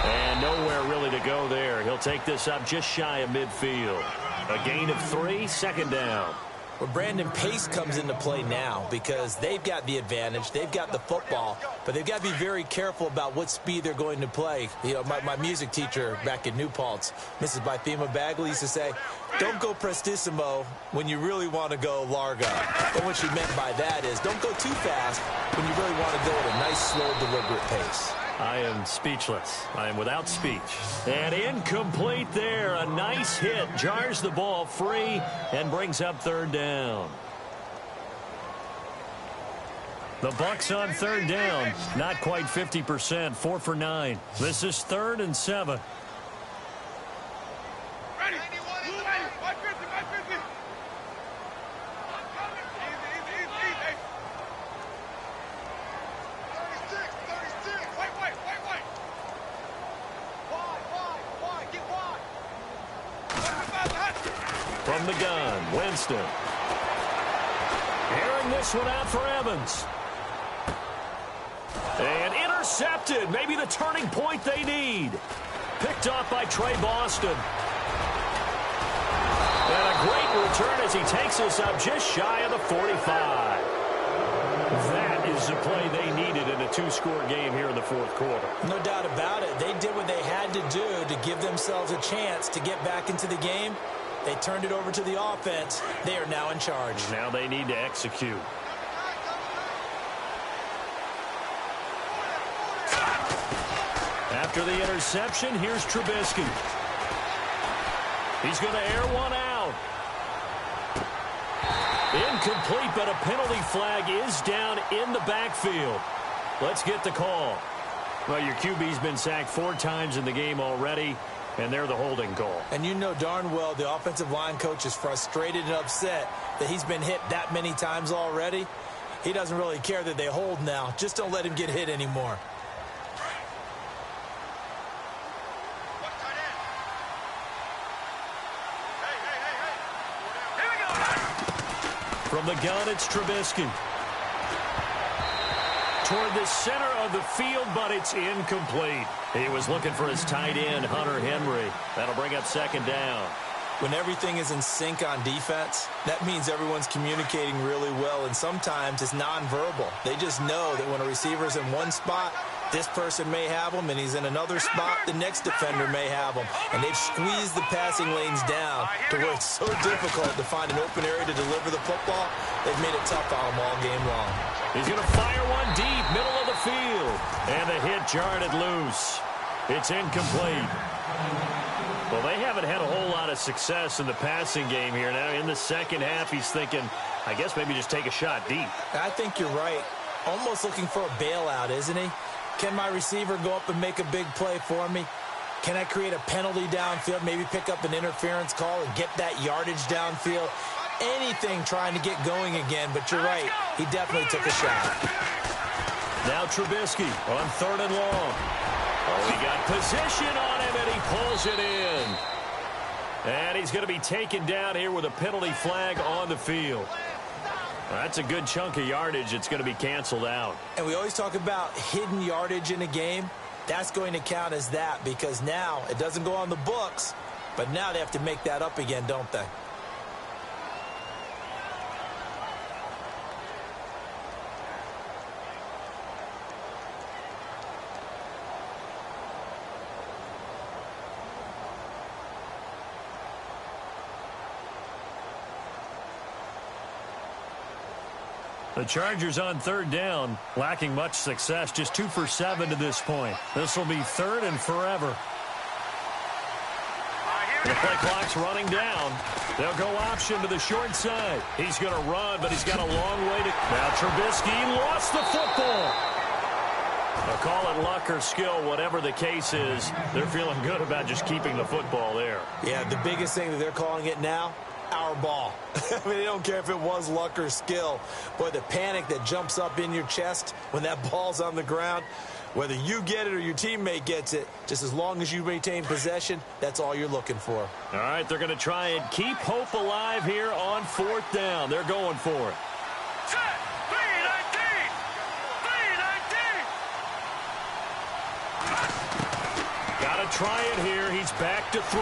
And nowhere really to go there. He'll take this up just shy of midfield. A gain of 3, second down. Well, Brandon, pace comes into play now because they've got the advantage. They've got the football, but they've got to be very careful about what speed they're going to play. You know, my music teacher back in New Paltz, Mrs. Bythema Bagley, used to say, don't go prestissimo when you really want to go largo. And what she meant by that is don't go too fast when you really want to go at a nice, slow, deliberate pace. I am speechless. I am without speech. And incomplete there. A nice hit. Jars the ball free and brings up third down. The Bucs on third down. Not quite 50%. 4 for 9. This is 3rd and 7. From the gun, Winston. Airing this one out for Evans. And intercepted. Maybe the turning point they need. Picked off by Trey Boston. And a great return as he takes this up just shy of the 45. That is the play they needed in a 2-score game here in the fourth quarter. No doubt about it. They did what they had to do to give themselves a chance to get back into the game. They turned it over to the offense. They are now in charge. Now they need to execute. After the interception, here's Trubisky. He's going to air one out. Incomplete, but a penalty flag is down in the backfield. Let's get the call. Well, your QB's been sacked 4 times in the game already, and they're the holding call. And you know darn well the offensive line coach is frustrated and upset that he's been hit that many times already. He doesn't really care that they hold now. Just don't let him get hit anymore. From the gun, it's Trubisky. Toward the center of the field, but it's incomplete. He was looking for his tight end, Hunter Henry. That'll bring up second down. When everything is in sync on defense, that means everyone's communicating really well, and sometimes it's nonverbal. They just know that when a receiver's in one spot, this person may have him, and he's in another spot, the next defender may have him. And they've squeezed the passing lanes down to where it's so difficult to find an open area to deliver the football. They've made it tough on them all game long. He's going to fire one deep, middle of the field. And the hit jarred it loose. It's incomplete. Well, they haven't had a whole lot of success in the passing game here. Now, in the second half, he's thinking, I guess maybe just take a shot deep. I think you're right. Almost looking for a bailout, isn't he? Can my receiver go up and make a big play for me? Can I create a penalty downfield, maybe pick up an interference call and get that yardage downfield? Anything trying to get going again, but you're right. He definitely took a shot. Now Trubisky on 3rd and long. Oh, he got position on him, and he pulls it in. And he's going to be taken down here with a penalty flag on the field. That's a good chunk of yardage. It's going to be canceled out. And we always talk about hidden yardage in a game. That's going to count as that because now it doesn't go on the books, but now they have to make that up again, don't they? The Chargers on 3rd down, lacking much success, just 2 for 7 to this point. This will be 3rd and forever. The play clock's running down. They'll go option to the short side. He's going to run, but he's got a long way to... Now Trubisky lost the football. They'll call it luck or skill, whatever the case is. They're feeling good about just keeping the football there. Yeah, the biggest thing that they're calling it now, our ball. I mean, they don't care if it was luck or skill. Boy, the panic that jumps up in your chest when that ball's on the ground, whether you get it or your teammate gets it, just as long as you retain possession, that's all you're looking for. All right, they're going to try and keep hope alive here on 4th down. They're going for it. Set. 319. 319. Got to try it here. He's back to throw.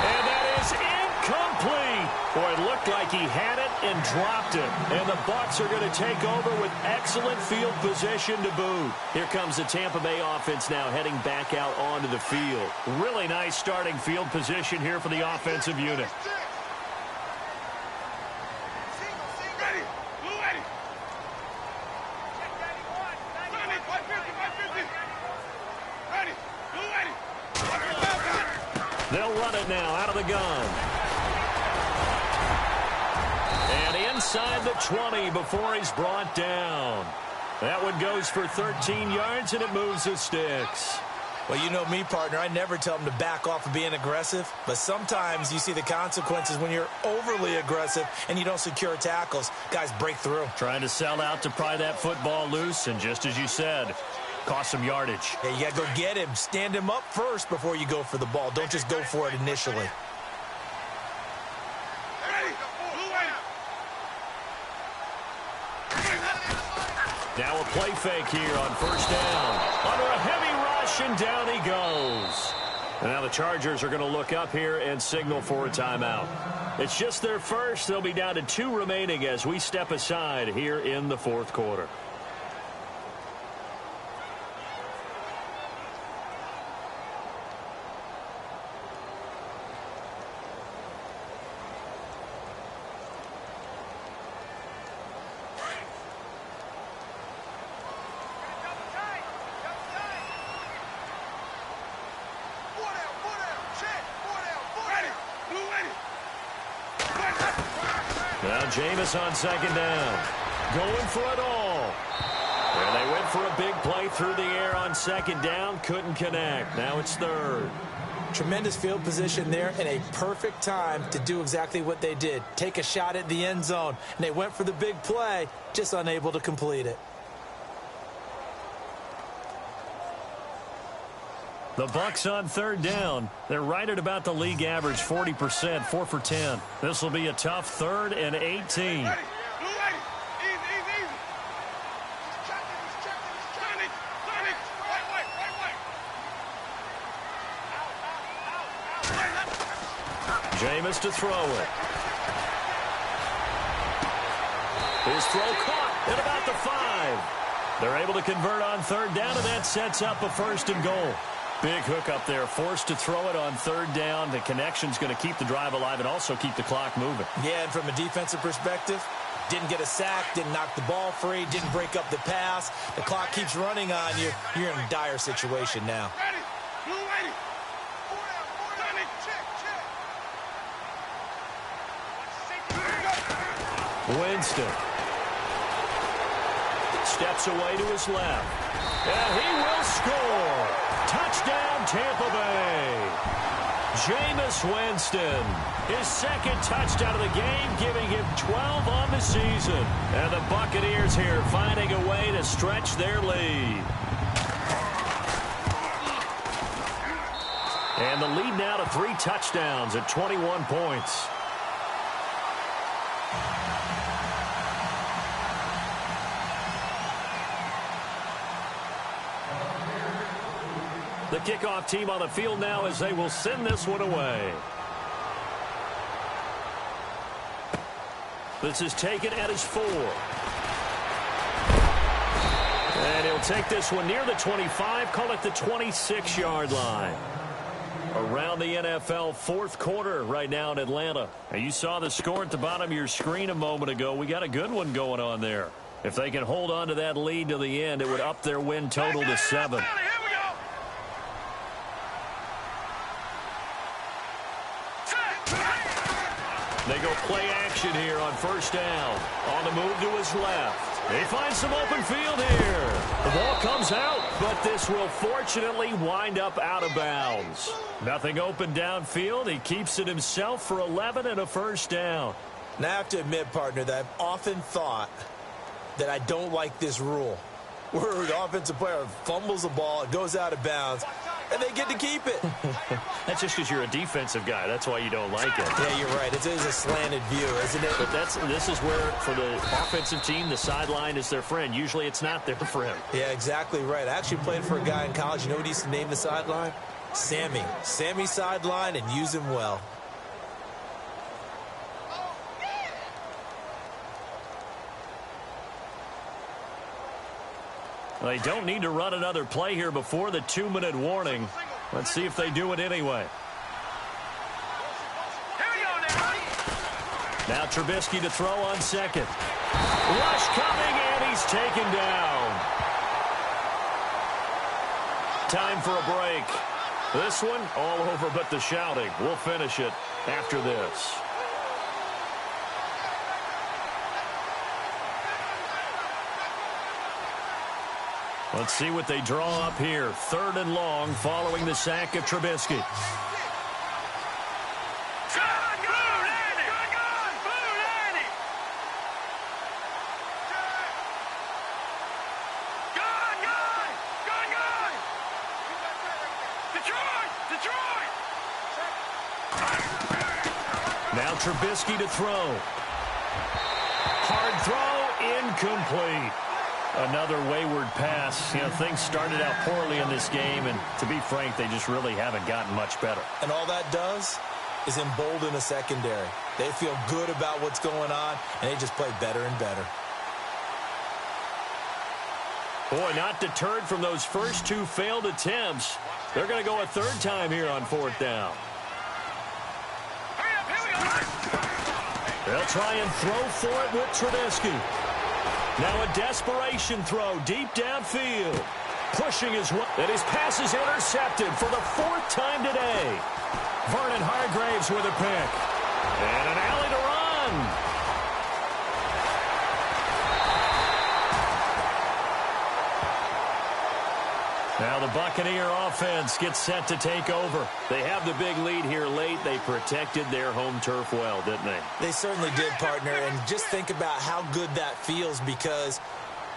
And that is incomplete. Boy, it looked like he had it and dropped it. And the Bucs are going to take over with excellent field position to boot. Here comes the Tampa Bay offense now heading back out onto the field. Really nice starting field position here for the offensive unit. Ready. Blue ready. Ready. Blue ready. They'll run it now out of the gun. And inside the 20 before he's brought down. That one goes for 13 yards, and it moves the sticks. Well, you know me, partner. I never tell them to back off of being aggressive. But sometimes you see the consequences when you're overly aggressive and you don't secure tackles. Guys break through. Trying to sell out to pry that football loose, and just as you said, cost some yardage. Yeah, you got to go get him. Stand him up first before you go for the ball. Don't just go for it initially. Ready. Blue ready. Now a play fake here on 1st down. Under a heavy rush, and down he goes. And now the Chargers are going to look up here and signal for a timeout. It's just their first. They'll be down to 2 remaining as we step aside here in the 4th quarter. Now Jameis on 2nd down. Going for it all. And they went for a big play through the air on 2nd down. Couldn't connect. Now it's 3rd. Tremendous field position there and a perfect time to do exactly what they did. Take a shot at the end zone. And they went for the big play, just unable to complete it. The Bucs on 3rd down. They're right at about the league average, 40%, 4 for 10. This will be a tough 3rd and 18. Ready. Blue ready. Easy, easy, easy. He's checking. Turn it. Right. Out. Jameis to throw it. His throw caught at about the 5. They're able to convert on 3rd down, and that sets up a 1st and goal. Big hook up there, forced to throw it on 3rd down. The connection's going to keep the drive alive and also keep the clock moving. Yeah, and from a defensive perspective, didn't get a sack, didn't knock the ball free, didn't break up the pass. The clock keeps running on you. You're in a dire situation now. Ready. Blue ready. Turn it. Check. Winston steps away to his left. And he will score. Touchdown, Tampa Bay. Jameis Winston, his 2nd touchdown of the game, giving him 12 on the season. And the Buccaneers here finding a way to stretch their lead. And the lead now to 3 touchdowns at 21 points. The kickoff team on the field now as they will send this one away. This is taken at his 4. And he'll take this one near the 25, call it the 26-yard line. Around the NFL 4th quarter right now in Atlanta. And you saw the score at the bottom of your screen a moment ago. We got a good one going on there. If they can hold on to that lead to the end, it would up their win total to 7. formation here on first down. On the move to his left. They find some open field here. The ball comes out, but this will fortunately wind up out of bounds. Nothing open downfield. He keeps it himself for 11 and a first down. Now, I have to admit, partner, that I've often thought that I don't like this rule, where the offensive player fumbles the ball, it goes out of bounds, and they get to keep it. That's just because you're a defensive guy. That's why you don't like it. Yeah, you're right. It is a slanted view, isn't it? But this is where, for the offensive team, the sideline is their friend. Usually it's not their friend. Yeah, exactly right. I actually played for a guy in college. You know what he used to name the sideline? Sammy. Sammy sideline, and use him well. They don't need to run another play here before the 2-minute warning. Let's see if they do it anyway. Now Trubisky to throw on second. Rush coming, and he's taken down. Time for a break. This one all over but the shouting. We'll finish it after this. Let's see what they draw up here. 3rd and long following the sack of Trubisky. Now Trubisky to throw. Hard throw, incomplete. Another wayward pass. You know, things started out poorly in this game, and to be frank, they just really haven't gotten much better. And all that does is embolden a secondary. They feel good about what's going on, and they just play better and better. Boy, not deterred from those first 2 failed attempts. They're going to go a 3rd time here on 4th down. They'll try and throw for it with Trubisky. Now a desperation throw deep downfield. Pushing his way. And his pass is intercepted for the 4th time today. Vernon Hargraves with a pick. And an alley to run. Now the Buccaneer offense gets set to take over. They have the big lead here late. They protected their home turf well, didn't they? They certainly did, partner. And just think about how good that feels, because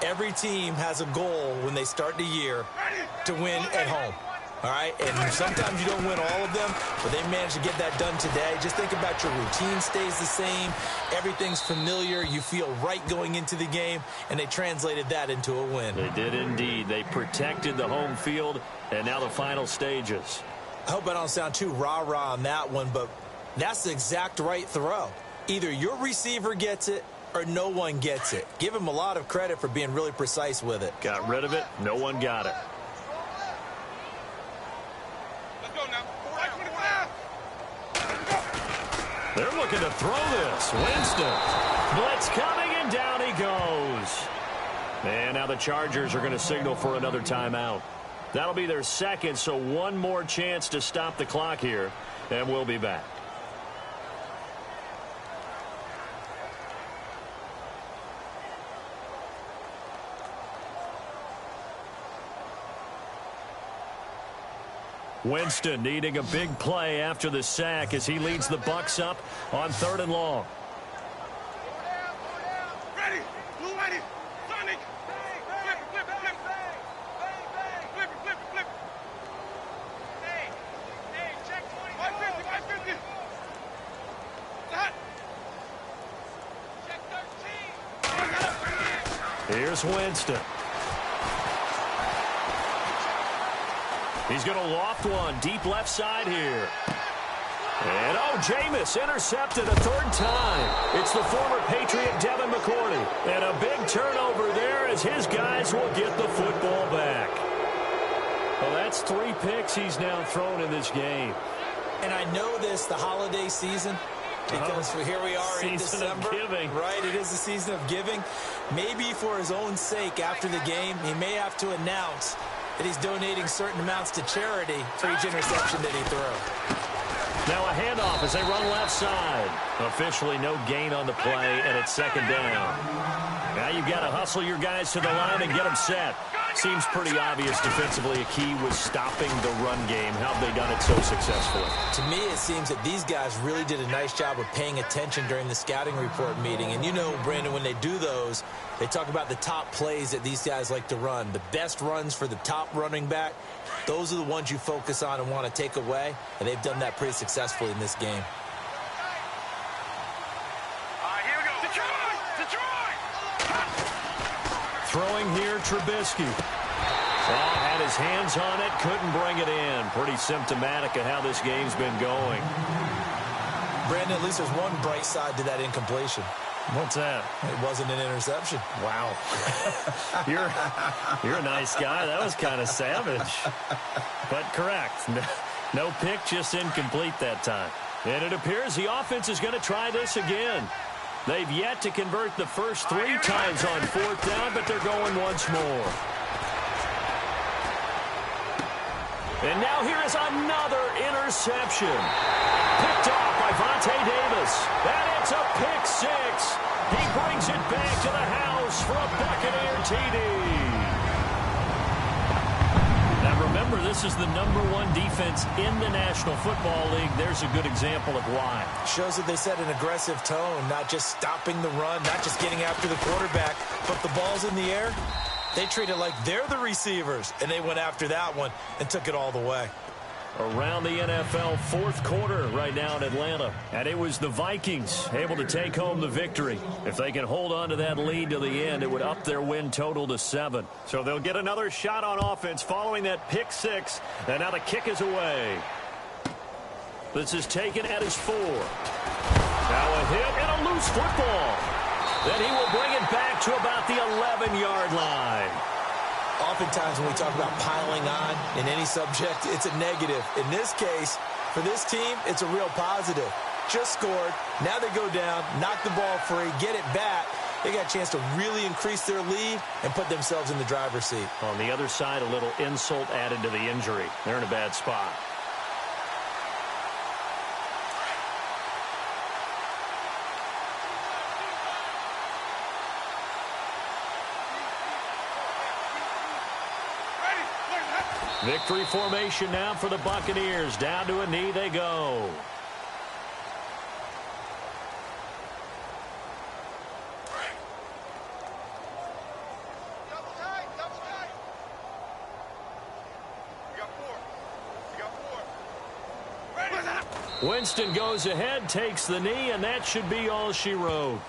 every team has a goal when they start the year to win at home. All right, and sometimes you don't win all of them, but they managed to get that done today. Just think about your routine stays the same. Everything's familiar. You feel right going into the game, and they translated that into a win. They did indeed. They protected the home field, and now the final stages. I hope I don't sound too rah-rah on that one, but that's the exact right throw. Either your receiver gets it or no one gets it. Give him a lot of credit for being really precise with it. Got rid of it. No one got it. They're looking to throw this. Winston. Blitz coming, and down he goes. And now the Chargers are going to signal for another timeout. That'll be their 2nd, so one more chance to stop the clock here, and we'll be back. Winston needing a big play after the sack as he leads the Bucs up on 3rd and long. Ready, blue ready, Sonic, flip, flip, flip, flip, flip, flip. Hey, check 20. 550, 550. That. Check 13. Here's Winston. He's going to loft one deep left side here. And, Jameis intercepted a 3rd time. It's the former Patriot Devin McCourty. And a big turnover there as his guys will get the football back. Well, that's 3 picks he's now thrown in this game. And I know this, the holiday season, because here we are in December. Season of giving. Right, it is the season of giving. Maybe for his own sake after the game, he may have to announce that he's donating certain amounts to charity for each interception that he throws. Now a handoff as they run left side. Officially no gain on the play, and it's second down. Now you've got to hustle your guys to the line and get them set. Seems pretty obvious defensively a key was stopping the run game. How have they done it so successfully? To me, it seems that these guys really did a nice job of paying attention during the scouting report meeting. And you know, Brandon, when they do those, they talk about the top plays that these guys like to run. The best runs for the top running back, those are the ones you focus on and want to take away. And they've done that pretty successfully in this game. Throwing here, Trubisky. Had his hands on it, couldn't bring it in. Pretty symptomatic of how this game's been going. Brandon, at least there's one bright side to that incompletion. What's that? It wasn't an interception. Wow. You're a nice guy. That was kind of savage. But correct. No pick, just incomplete that time. And it appears the offense is going to try this again. They've yet to convert the first 3 times on 4th down, but they're going once more. And now here is another interception. Picked off by Vontae Davis. And it's a pick 6. He brings it back to the house for a Buccaneer TD. Now remember, this is the #1 defense in the National Football League. There's a good example of why. Shows that they set an aggressive tone, not just stopping the run, not just getting after the quarterback, but the ball's in the air. They treat it like they're the receivers, and they went after that one and took it all the way. Around the NFL 4th quarter right now in Atlanta. And it was the Vikings able to take home the victory. If they can hold on to that lead to the end, it would up their win total to 7. So they'll get another shot on offense following that pick 6. And now the kick is away. This is taken at his 4. Now a hit and a loose football. Then he will bring it back to about the 11-yard line. Oftentimes when we talk about piling on in any subject, it's a negative. In this case, for this team, it's a real positive. Just scored. Now they go down, knock the ball free, get it back. They got a chance to really increase their lead and put themselves in the driver's seat. On the other side, a little insult added to the injury. They're in a bad spot. Victory formation now for the Buccaneers. Down to a knee they go. Double tight, double tight. You got 4. You got 4. Ready? Winston goes ahead, takes the knee, and that should be all she wrote.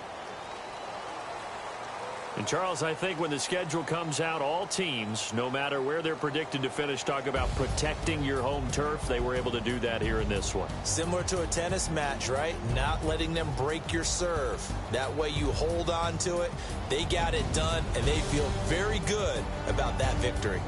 And, Charles, I think when the schedule comes out, all teams, no matter where they're predicted to finish, talk about protecting your home turf. They were able to do that here in this one. Similar to a tennis match, right? Not letting them break your serve. That way you hold on to it. They got it done, and they feel very good about that victory.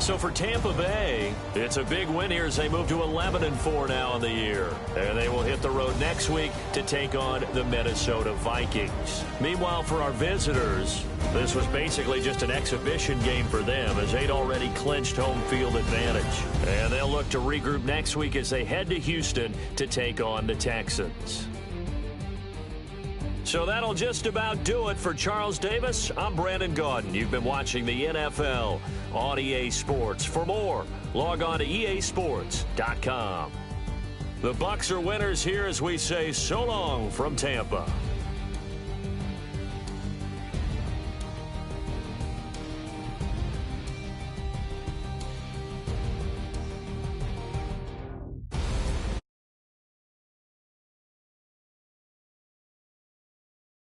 So for Tampa Bay, it's a big win here as they move to 11-4 now on the year. And they will hit the road next week to take on the Minnesota Vikings. Meanwhile, for our visitors, this was basically just an exhibition game for them as they'd already clinched home field advantage. And they'll look to regroup next week as they head to Houston to take on the Texans. So that'll just about do it for Charles Davis. I'm Brandon Gaudin. You've been watching the NFL on EA Sports. For more, log on to easports.com. The Bucs are winners here as we say so long from Tampa.